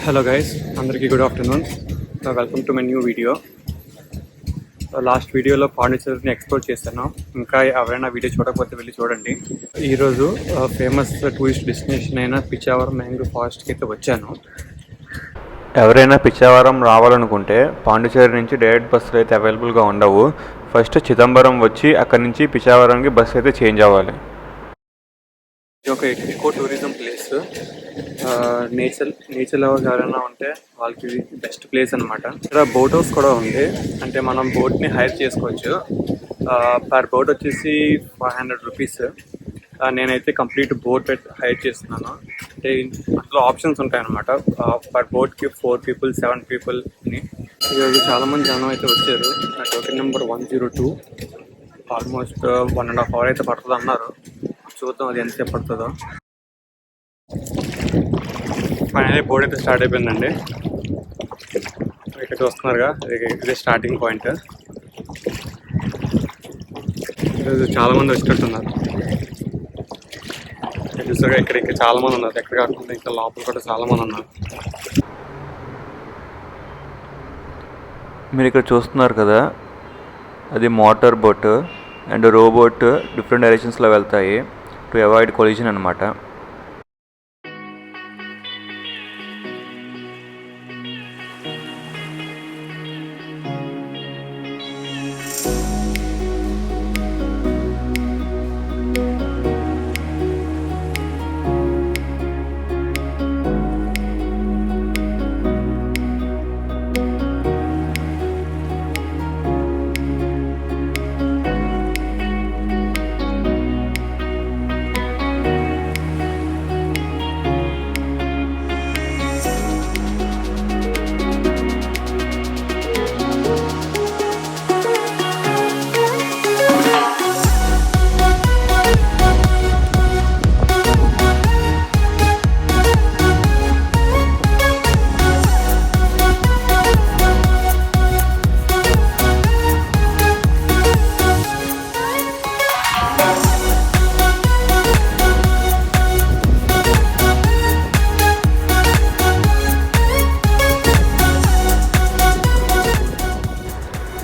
Hello guys, అందరికీ good afternoon. Welcome to my new video. Last వీడియోలో పాండిచేరిని explore చేశాను. ఇంకా ఎవరైనా వీడియో చూడకపోతే వెళ్ళి చూడండి. ఈరోజు ఫేమస్ టూరిస్ట్ డెస్టినేషన్ అయిన పిచ్చావరం మ్యాంగ్రూవ్ ఫారెస్ట్కి అయితే వచ్చాను. ఎవరైనా పిచ్చావరం రావాలనుకుంటే పాండిచేరి నుంచి డైరెక్ట్ బస్సులు అయితే అవైలబుల్గా ఉండవు. ఫస్ట్ చిదంబరం వచ్చి అక్కడి నుంచి పిచ్చావరంకి బస్సు అయితే చేంజ్ అవ్వాలి. ఇది ఒక eco tourism place. Nature lovers ఎవరైనా ఉంటే వాళ్ళకి ఇది బెస్ట్ ప్లేస్ అనమాట. ఇక్కడ బోట్ హౌస్ కూడా ఉంది. అంటే మనం బోట్ని హైర్ చేసుకోవచ్చు. పర్ బోట్ వచ్చేసి 500 రూపీస్. నేనైతే కంప్లీట్ బోట్ హైర్ చేస్తున్నాను. అంటే అందులో ఆప్షన్స్ ఉంటాయన్నమాట. పర్ బోట్కి 4 people 7 people అని. ఈరోజు చాలామంది జనం అయితే వచ్చారు. నా టోకెన్ నెంబర్ 102. ఆల్మోస్ట్ 1.5 hours అయితే పడుతుంది అన్నారు. చూద్దాం అది ఎంతసేపు పడుతుందో. ఫైనల్లీ బోర్డ్ అయితే స్టార్ట్ అయిపోయిందండి. ఇక్కడ చూస్తున్నారుగా, ఇదే స్టార్టింగ్ పాయింట్. చాలామంది వచ్చేటట్టున్నారు. చూసారుగా, ఇక్కడ చాలామంది ఉన్నారు. ఎక్కడ కాకుండా ఇంకా లోపల కూడా చాలామంది ఉన్నారు. మీరు ఇక్కడ చూస్తున్నారు కదా, అది motor boat and robot different డైరెక్షన్స్లో వెళ్తాయి టు అవాయిడ్ కొలిజన్ అనమాట.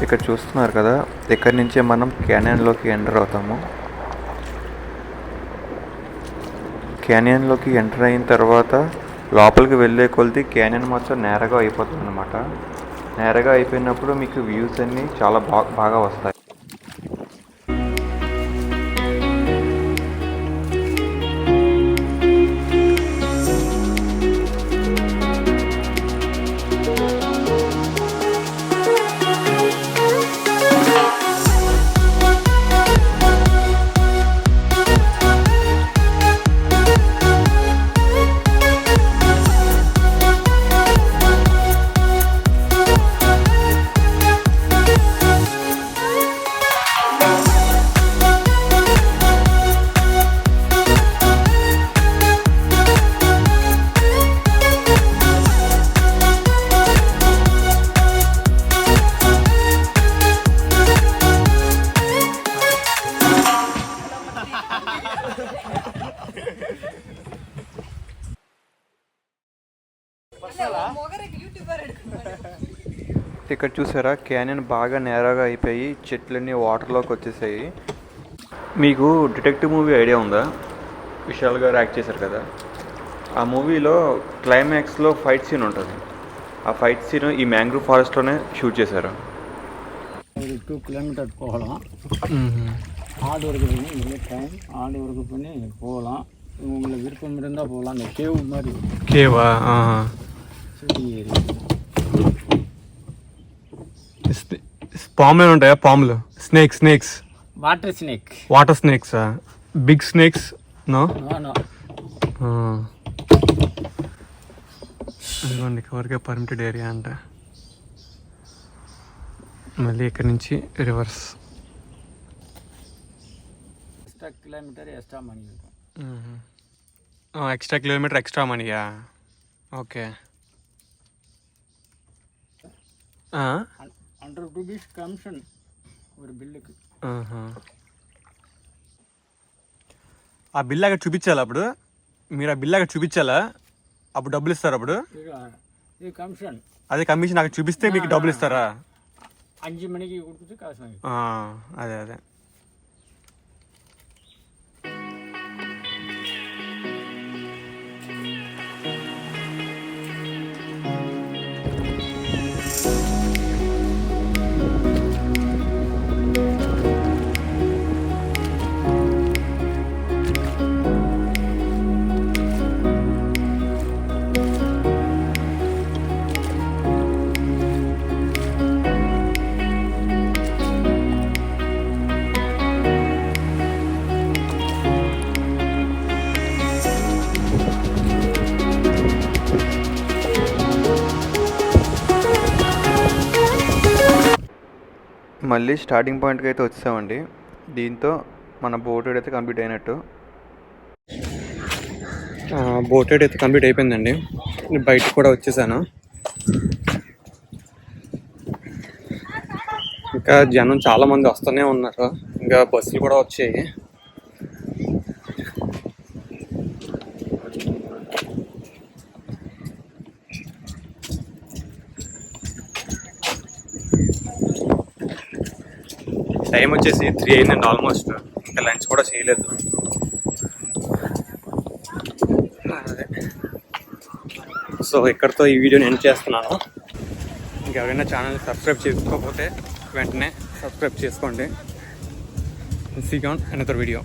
ఇక్కడ చూస్తున్నారు కదా, ఇక్కడి నుంచే మనం క్యానియన్లోకి ఎంటర్ అవుతాము. క్యానియన్లోకి ఎంటర్ అయిన తర్వాత లోపలికి వెళ్ళే కొలిది క్యానియన్ మొత్తం నేరగా అయిపోతుంది అనమాట. నేరగా అయిపోయినప్పుడు మీకు వ్యూస్ అన్నీ చాలా బాగా వస్తాయి. ఇక్కడ చూసారా, క్యానియన్ బాగా నేరగా అయిపోయి చెట్లన్నీ వాటర్లోకి వచ్చేసాయి. మీకు డిటెక్టివ్ మూవీ ఐడియా ఉందా? విశాల్ గారు యాక్ట్ చేశారు కదా. ఆ మూవీలో క్లైమాక్స్లో ఫైట్ సీన్ ఉంటుంది. ఆ ఫైట్ సీన్ ఈ మ్యాంగ్రూవ్ ఫారెస్ట్లోనే షూట్ చేశారు. 2 kilometer போகலாம். ஆடு வரைக்கும் போய் டைம் ஆடு வரைக்கும் பண்ணி போகலாம். உங்களுக்கு விருப்பம் இருந்தால் போகலாம். அந்த கேவ் மாதிரி. கேவா? City area. పాములు ఉంటాయా? పాములు, snakes. Water snakes, big snakes. No. అదిగోండి, వరకే పర్మిటెడ్ ఏరియా అంట. మళ్ళీ ఇక్కడ నుంచి reverse. Extra kilometre extra money. Extra kilometre extra మనీయా? ఓకే. 100 rupees కమిషన్ ஒரு బిల్లుకి. ఆ బిల్ అక్కడ చూపించాలి. అప్పుడు మీరు ఆ బిల్ అక్కడ చూపించాలా? అప్పుడు డబ్బులు ఇస్తారు. అప్పుడు இது கமிஷன். అదే కమిషన్ నాకు చూపిస్తే మీకు డబ్బులు ఇస్తారా? 5 மணிக்கு கொடுத்துட்டு காசு வாங்கி. అదే అదే. మళ్ళీ స్టార్టింగ్ పాయింట్కి అయితే వచ్చామండి. దీంతో మన బోట్ రైడ్ అయితే కంప్లీట్ అయినట్టు. బోట్ రైడ్ అయితే కంప్లీట్ అయిపోయిందండి. నేను బయటకు కూడా వచ్చేసాను. ఇంకా జనం చాలామంది వస్తూనే ఉన్నారు. ఇంకా బస్సులు కూడా వచ్చాయి. టైం వచ్చేసి 3 అయిందండి ఆల్మోస్ట్. ఇంకా లంచ్ కూడా చేయలేదు. అదే, సో ఇక్కడితో ఈ వీడియోని ఎండ్ చేస్తున్నాను. ఇంకెవరైనా ఛానల్ సబ్స్క్రైబ్ చేసుకోకపోతే వెంటనే సబ్స్క్రైబ్ చేసుకోండి. See you on another video.